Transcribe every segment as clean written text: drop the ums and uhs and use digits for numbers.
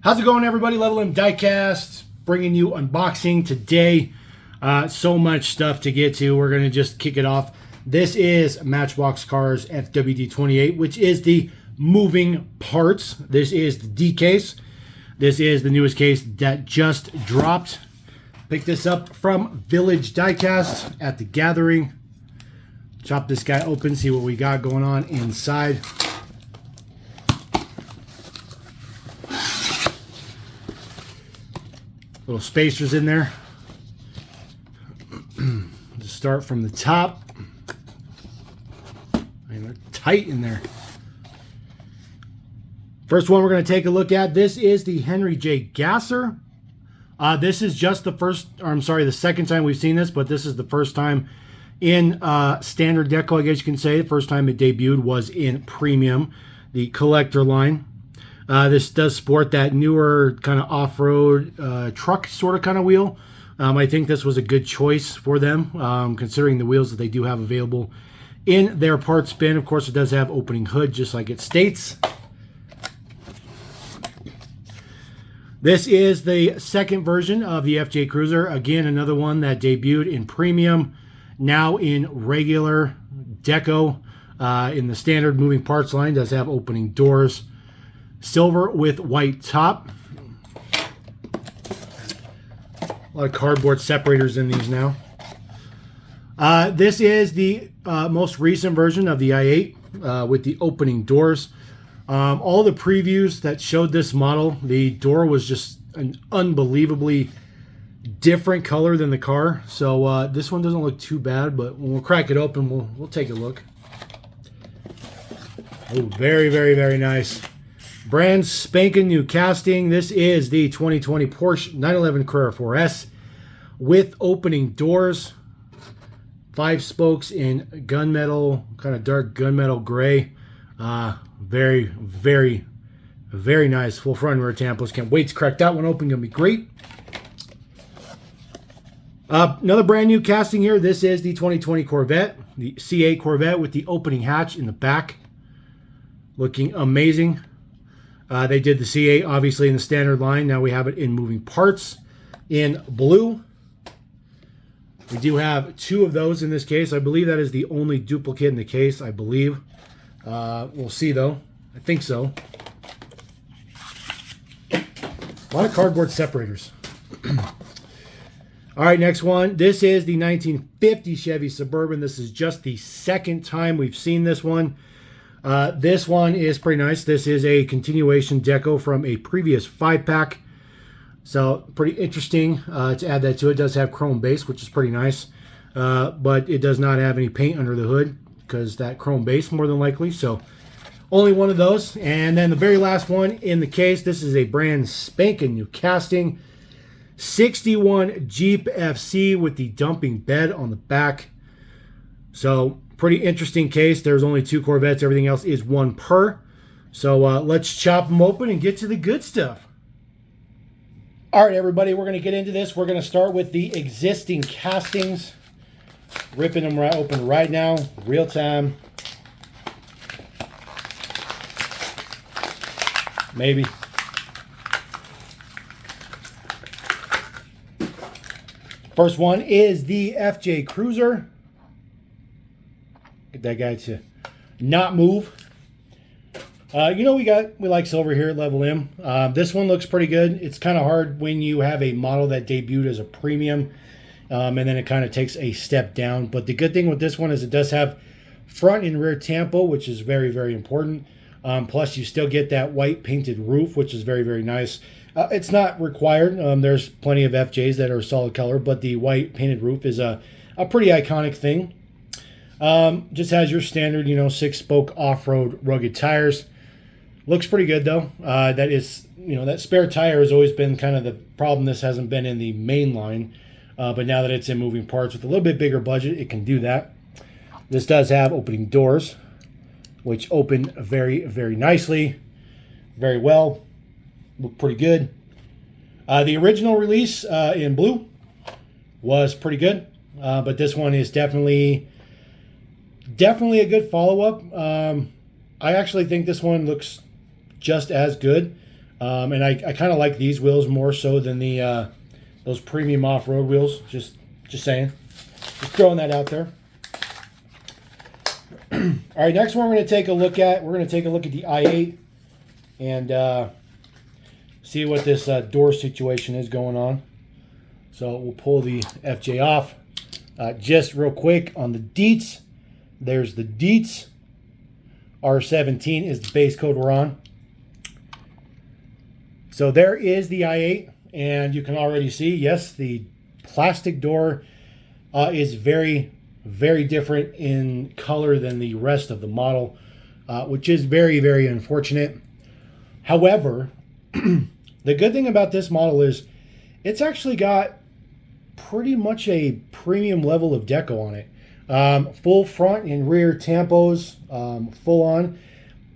How's it going, everybody? LevelM Diecast bringing you unboxing today. So much stuff to get to. We're going to just kick it off. This is Matchbox Cars FWD28, which is the moving parts. This is the D case. This is the newest case that just dropped. Picked this up from Village Diecast at the Gathering. Chop this guy open, see what we got going on inside. Little spacers in there. Just start from the top. And they're tight in there. First one we're going to take a look at. This is the Henry J. Gasser. This is just the second time we've seen this, but this is the first time in standard deco, I guess you can say. The first time it debuted was in premium, the collector line. This does sport that newer kind of off-road truck sort of kind of wheel. I think this was a good choice for them, considering the wheels that they do have available in their parts bin. Of course, it does have opening hood, just like it states. This is the second version of the FJ Cruiser. Again, another one that debuted in premium, now in regular deco. In the standard moving parts line, does have opening doors. Silver with white top. A lot of cardboard separators in these now. This is the most recent version of the i8 with the opening doors. All the previews that showed this model, the door was just an unbelievably different color than the car. So this one doesn't look too bad, but when we'll crack it open, we'll take a look. Oh, very, very, very nice. Brand spanking new casting. This is the 2020 Porsche 911 Carrera 4S with opening doors. 5 spokes in gunmetal, kind of dark gunmetal gray. Very, very, very nice. Full front and rear tampos. Can't wait to crack that one open. Gonna be great. Another brand new casting here. This is the 2020 Corvette, the C8 Corvette with the opening hatch in the back. Looking amazing. They did the C8 obviously in the standard line. Now we have it in moving parts in blue. We do have 2 of those in this case. I believe that is the only duplicate in the case, I believe. We'll see though. I think so. A lot of cardboard separators. All right, next one. This is the 1950 Chevy Suburban. This is just the second time we've seen this one. This one is pretty nice. This is a continuation deco from a previous 5-pack. So pretty interesting to add that to it. It does have chrome base, which is pretty nice. But it does not have any paint under the hood because that chrome base more than likely. So only one of those. And then the very last one in the case, this is a brand spanking new casting. 61 Jeep FC with the dumping bed on the back. So pretty interesting case. There's only 2 Corvettes. Everything else is 1 per. So let's chop them open and get to the good stuff. All right, everybody, we're going to get into this. We're going to start with the existing castings. Ripping them right open right now, real time. Maybe. First one is the FJ Cruiser. Get that guy to not move. You know we like silver here at LevelM. This one looks pretty good. It's kind of hard when you have a model that debuted as a premium, and then it kind of takes a step down. But the good thing with this one is it does have front and rear tampo, which is very, very important. Plus, you still get that white painted roof, which is very, very nice. It's not required. There's plenty of FJs that are solid color, but the white painted roof is a pretty iconic thing. Just has your standard, 6-spoke off-road rugged tires. Looks pretty good though. That is, that spare tire has always been kind of the problem. This hasn't been in the main line, but now that it's in moving parts with a little bit bigger budget, it can do that. This does have opening doors, which open very, very nicely, very well. Look pretty good. The original release in blue was pretty good, but this one is definitely a good follow-up. I actually think this one looks just as good. And I kind of like these wheels more so than the those premium off-road wheels. Just saying. Just throwing that out there. All right, next one we're going to take a look at. We're going to take a look at the i8 and see what this door situation is going on. So we'll pull the FJ off. Just real quick on the Dietz. There's the Dietz. R17 is the base code we're on. So there is the i8, and you can already see, yes, the plastic door is very, very different in color than the rest of the model, which is very, very unfortunate. However, the good thing about this model is it's actually got pretty much a premium level of deco on it. Full front and rear tampos, full on.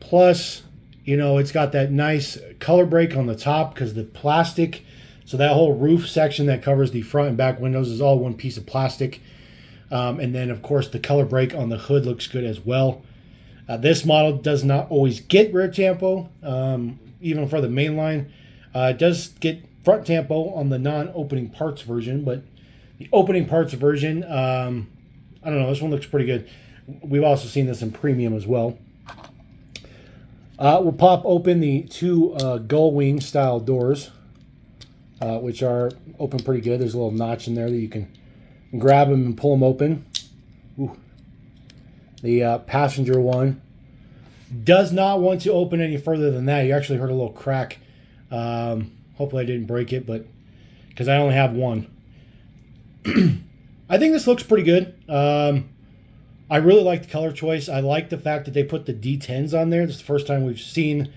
Plus, you know, it's got that nice color break on the top because the plastic, so that whole roof section that covers the front and back windows is all one piece of plastic. And then, of course, the color break on the hood looks good as well. This model does not always get rear tampo, even for the mainline. It does get front tampo on the non-opening parts version, but the opening parts version, I don't know, this one looks pretty good. We've also seen this in premium as well. We'll pop open the two gull wing style doors, which are open pretty good. There's a little notch in there that you can grab them and pull them open. Ooh. The passenger one does not want to open any further than that. You actually heard a little crack. Hopefully I didn't break it, but because I only have one. I think this looks pretty good. I really like the color choice. I like the fact that they put the D10s on there. This is the first time we've seen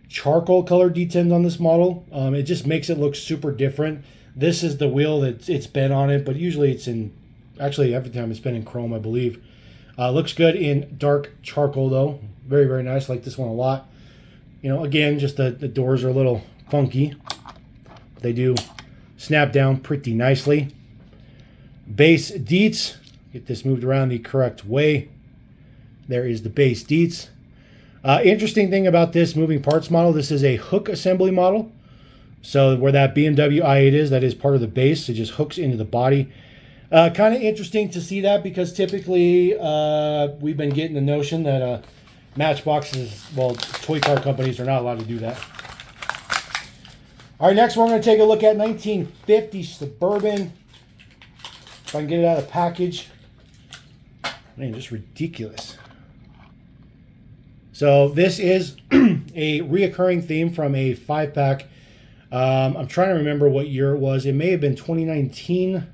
charcoal color D10s on this model. It just makes it look super different. This is the wheel that it's been on it, but usually it's in, actually every time it's been in chrome, I believe. Looks good in dark charcoal though. Very, very nice. Like this one a lot. You know, again, just the doors are a little funky. They do snap down pretty nicely. Base Dietz. Get this moved around the correct way. There is the base Dietz. Interesting thing about this moving parts model, this is a hook assembly model. So where that BMW i8 is, that is part of the base. It just hooks into the body. Kind of interesting to see that because typically we've been getting the notion that Matchboxes, well, toy car companies are not allowed to do that. All right, next we're going to take a look at 1950 Suburban. If I can get it out of the package. Man, just ridiculous. So this is a reoccurring theme from a 5-pack. I'm trying to remember what year it was. It may have been 2019.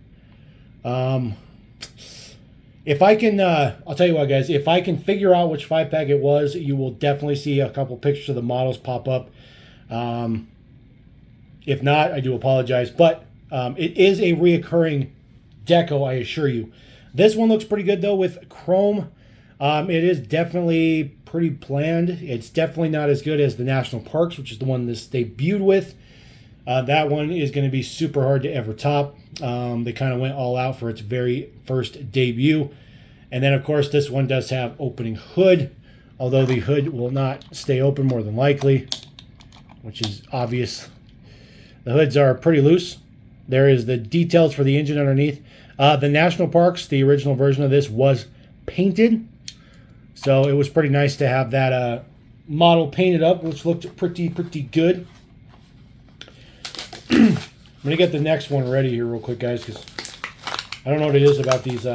If I can, I'll tell you what, guys. If I can figure out which 5-pack it was, you will definitely see a couple pictures of the models pop up. If not, I do apologize. But it is a reoccurring deco, I assure you. This one looks pretty good, though, with chrome. It is definitely pretty bland. It's definitely not as good as the National Parks, which is the one this debuted with. That one is going to be super hard to ever top. They kind of went all out for its very first debut. And then, of course, this one does have opening hood, although the hood will not stay open more than likely, which is obvious. The hoods are pretty loose. There is the details for the engine underneath. The National Parks, the original version of this, was painted. So it was pretty nice to have that model painted up, which looked pretty good. I'm going to get the next one ready here real quick, guys, because I don't know what it is about these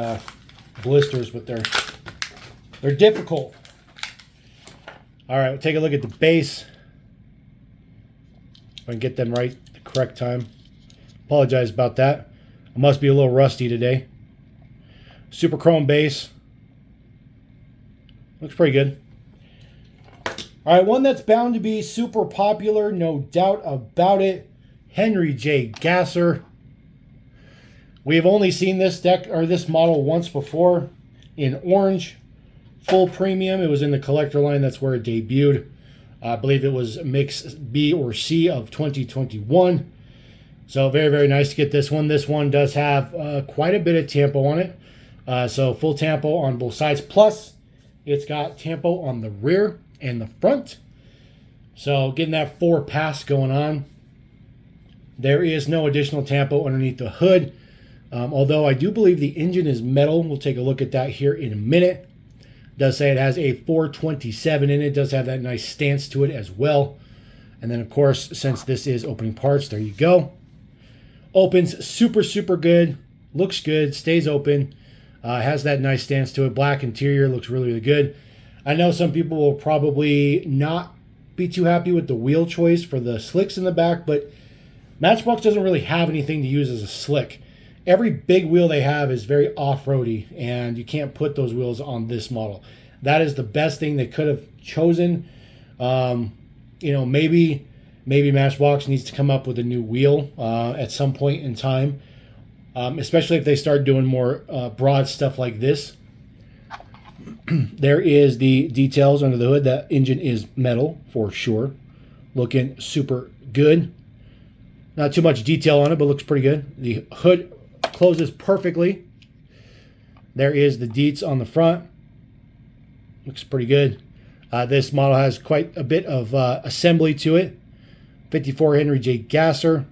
blisters, but they're difficult. All right, we'll take a look at the base. If I can get them right the correct time. Apologize about that. I must be a little rusty today. Super chrome base. Looks pretty good. All right, one that's bound to be super popular, no doubt about it. Henry J. Gasser. We have only seen this deck or this model once before in orange, full premium. It was in the collector line. That's where it debuted. I believe it was mix B or C of 2021. So very, very nice to get this one. This one does have quite a bit of tampo on it. So full tampo on both sides. Plus, it's got tampo on the rear and the front. So getting that 4-pass going on. There is no additional tampo underneath the hood. Although I do believe the engine is metal. We'll take a look at that here in a minute. It does say it has a 427 in it. It does have that nice stance to it as well. And then, of course, since this is opening parts, there you go. Opens super, super good. Looks good. Stays open. Has that nice stance to it. Black interior. Looks really, really good. I know some people will probably not be too happy with the wheel choice for the slicks in the back, but Matchbox doesn't really have anything to use as a slick. Every big wheel they have is very off-roady, and you can't put those wheels on this model. That is the best thing they could have chosen. You know, maybe Matchbox needs to come up with a new wheel at some point in time, especially if they start doing more broad stuff like this. There is the details under the hood. That engine is metal for sure. Looking super good. Not too much detail on it, but looks pretty good. The hood closes perfectly. There is the deets on the front. Looks pretty good. This model has quite a bit of assembly to it. 54 Henry J gasser.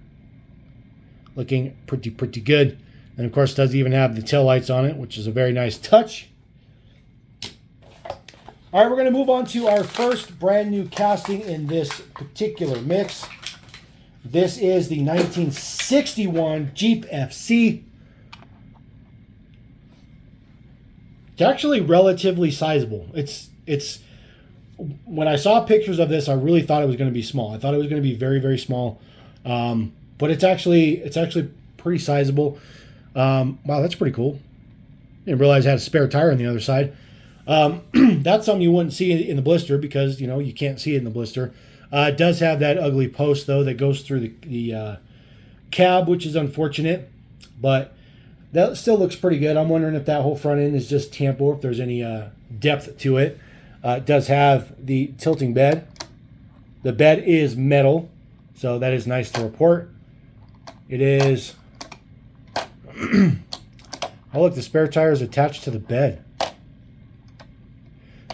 Looking pretty good. And of course, it does even have the tail lights on it, which is a very nice touch. All right, we're going to move on to our first brand new casting in this particular mix. This is the 1961 Jeep FC. It's actually relatively sizable. It's when I saw pictures of this, I really thought it was going to be small. I thought it was going to be very, very small, but it's actually pretty sizable. Wow, that's pretty cool. Didn't realize it had a spare tire on the other side. That's something you wouldn't see in the blister because, you know, you can't see it in the blister. It does have that ugly post, though, that goes through the cab, which is unfortunate. But that still looks pretty good. I'm wondering if that whole front end is just tampo, or if there's any depth to it. It does have the tilting bed. The bed is metal, so that is nice to report. It is... Oh, look, the spare tire is attached to the bed.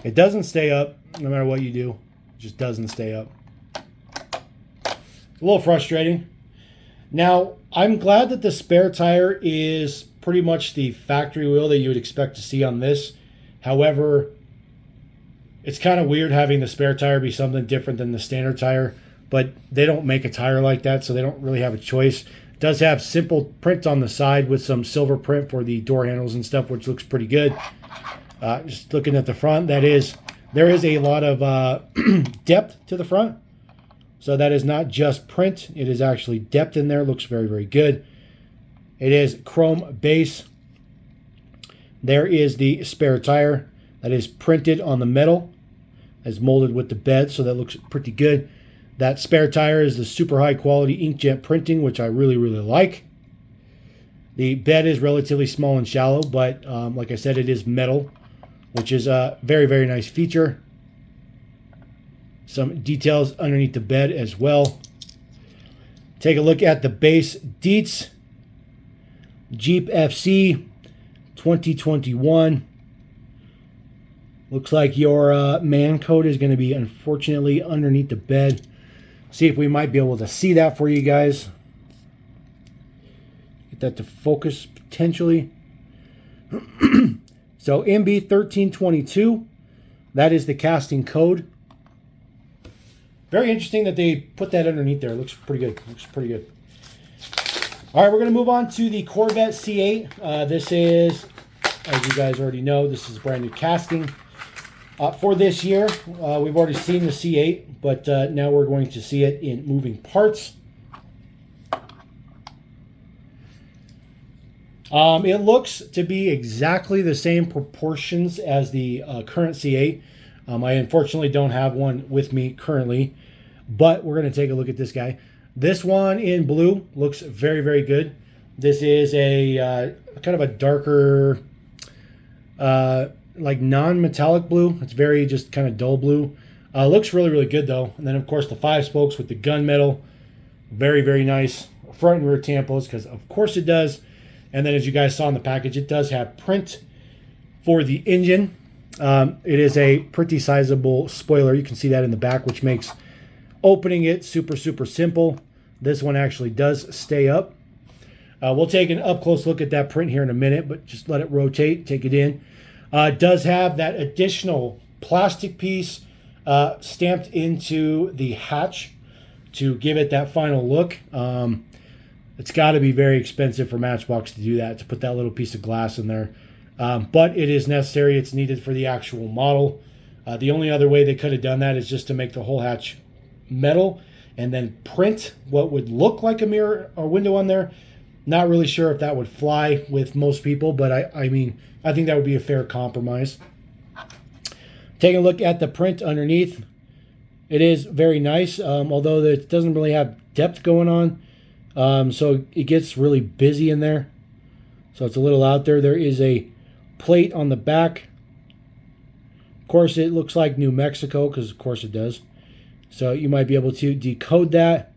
It doesn't stay up, no matter what you do. It just doesn't stay up. It's a little frustrating. Now, I'm glad that the spare tire is pretty much the factory wheel that you would expect to see on this. However, it's kind of weird having the spare tire be something different than the standard tire, but they don't make a tire like that, so they don't really have a choice. It does have simple print on the side with some silver print for the door handles and stuff, which looks pretty good. Just looking at the front, there is a lot of depth to the front. So that is not just print, it is actually depth in there. Looks very, very good. It is chrome base. There is the spare tire that is printed on the metal, as molded with the bed, so that looks pretty good. That spare tire is the super high quality inkjet printing, which I really, really like. The bed is relatively small and shallow, but like I said, it is metal, which is a very, very nice feature. Some details underneath the bed as well. Take a look at the base deets. Jeep FC 2021. Looks like your man code is going to be, unfortunately, underneath the bed. See if we might be able to see that for you guys. Get that to focus potentially. So MB 1322, that is the casting code. Very interesting that they put that underneath there. It looks pretty good. Looks pretty good. All right, we're going to move on to the Corvette C8. This is, as you guys already know, this is a brand new casting for this year. We've already seen the C8, but now we're going to see it in moving parts. It looks to be exactly the same proportions as the current C8. I unfortunately don't have one with me currently, but we're going to take a look at this guy. This one in blue looks very, very good. This is a kind of a darker, like non-metallic blue. It's very just kind of dull blue. Looks really, really good though. And then of course the 5 spokes with the gunmetal. Very, very nice. Front and rear tampos, because of course it does. And then as you guys saw in the package, it does have print for the engine. It is a pretty sizable spoiler. You can see that in the back, which makes Opening it, super simple. This one actually does stay up. We'll take an up-close look at that print here in a minute, but just let it rotate, take it in. It does have that additional plastic piece stamped into the hatch to give it that final look. It's got to be very expensive for Matchbox to do that, to put that little piece of glass in there. But it is necessary. It's needed for the actual model. The only other way they could have done that is just to make the whole hatch metal and then print what would look like a mirror or window on there. Not really sure if that would fly with most people, but I mean, I think that would be a fair compromise. Taking a look at the print underneath, it is very nice, although it doesn't really have depth going on. So it gets really busy in there. So it's a little out there. There is a plate on the back. Of course, it looks like New Mexico, because of course it does. So you might be able to decode that,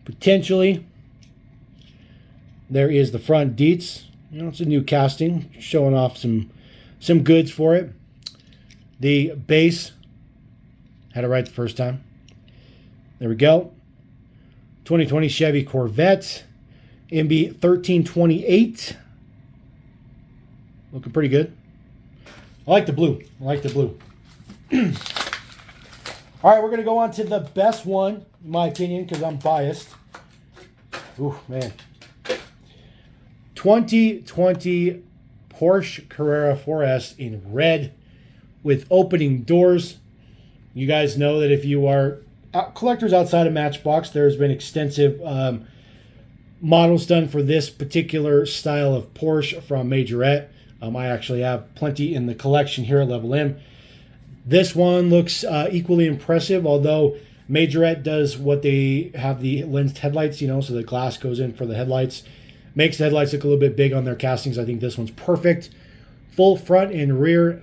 potentially. There is the front deets. You know, it's a new casting, showing off some goods for it. The base, had it right the first time. There we go. 2020 Chevy Corvette, MB 1328. Looking pretty good. I like the blue. I like the blue. All right, we're going to go on to the best one, in my opinion, because I'm biased. Ooh, man. 2020 Porsche Carrera 4S in red with opening doors. You guys know that if you are collectors outside of Matchbox, there's been extensive models done for this particular style of Porsche from Majorette. I actually have plenty in the collection here at LevelM. This one looks equally impressive, although Majorette does what they have the lensed headlights, you know, so the glass goes in for the headlights. Makes the headlights look a little bit big on their castings. I think this one's perfect. Full front and rear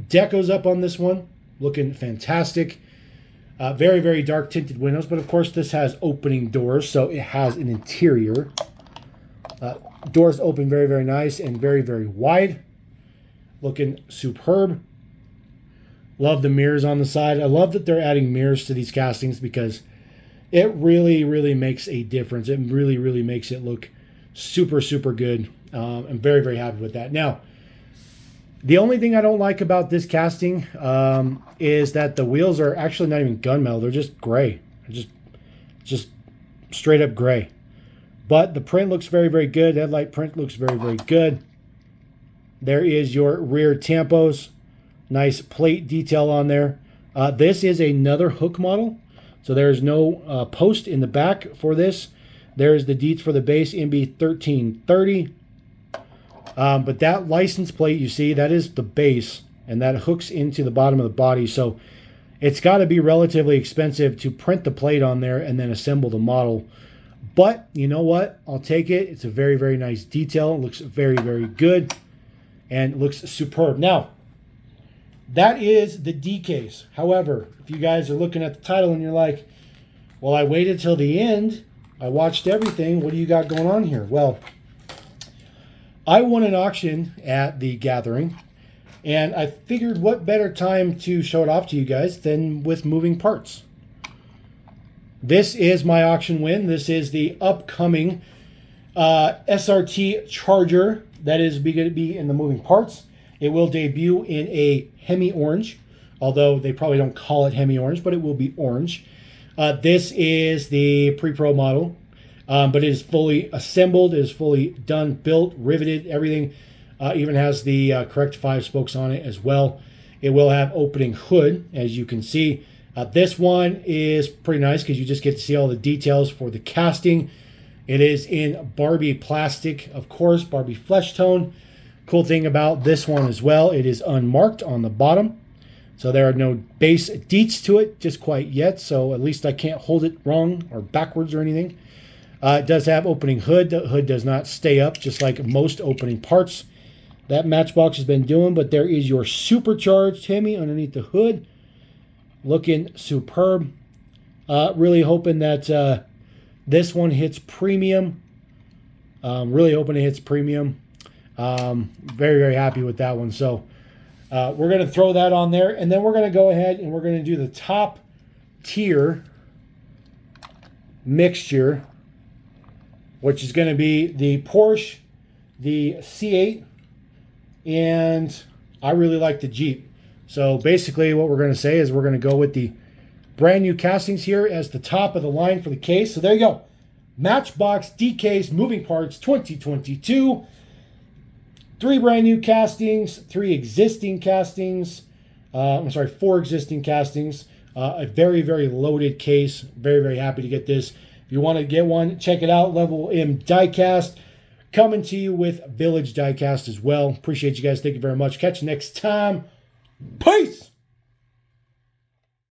decos up on this one. Looking fantastic. Very dark tinted windows, but of course this has opening doors, so it has an interior. Doors open very nice and very wide. Looking superb. Love the mirrors on the side. I love that they're adding mirrors to these castings because it really makes a difference. It really makes it look super good. I'm very happy with that. Now, the only thing I don't like about this casting is that the wheels are actually not even gunmetal. They're just gray. Just straight up gray. But the print looks very good. Headlight print looks very good. There is your rear tampos. Nice plate detail on there. This is another hook model. So there's no post in the back for this. There's the deets for the base, MB 1330. But that license plate you see, that is the base, and that hooks into the bottom of the body. So it's got to be relatively expensive to print the plate on there and then assemble the model. But you know what? I'll take it. It's a very nice detail. It looks very good and looks superb. Now, that is the D case. However, if you guys are looking at the title and you're like, well, I waited till the end, I watched everything, what do you got going on here? Well, I won an auction at the gathering, and I figured what better time to show it off to you guys than with moving parts. This is my auction win. This is the upcoming SRT Charger that is going to be in the moving parts. It will debut in a Hemi Orange, although they probably don't call it Hemi Orange, but it will be orange. This is the pre-pro model, but it is fully assembled. It is fully done, built, riveted, everything. Even has the correct 5 spokes on it as well. It will have opening hood, as you can see. This one is pretty nice because you just get to see all the details for the casting. It is in Barbie plastic, of course, Barbie flesh tone. Cool thing about this one as well, it is unmarked on the bottom. So there are no base deets to it just quite yet. So at least I can't hold it wrong or backwards or anything. It does have opening hood. The hood does not stay up just like most opening parts that Matchbox has been doing. But there is your supercharged Hemi underneath the hood. Looking superb. Really hoping that this one hits premium. Really hoping it hits premium. Very happy with that one. So we're going to throw that on there, and then we're going to go ahead and we're going to do the top tier mixture, which is going to be the Porsche, the C8, and I really like the Jeep. So basically what we're going to say is we're going to go with the brand new castings here as the top of the line for the case. So there you go. Matchbox Diecast moving parts 2022. 3 brand new castings, 3 existing castings. I'm sorry, 4 existing castings. A very, very loaded case. Very, very happy to get this. If you want to get one, check it out. LevelM Diecast. Coming to you with Village Diecast as well. Appreciate you guys. Thank you very much. Catch you next time. Peace!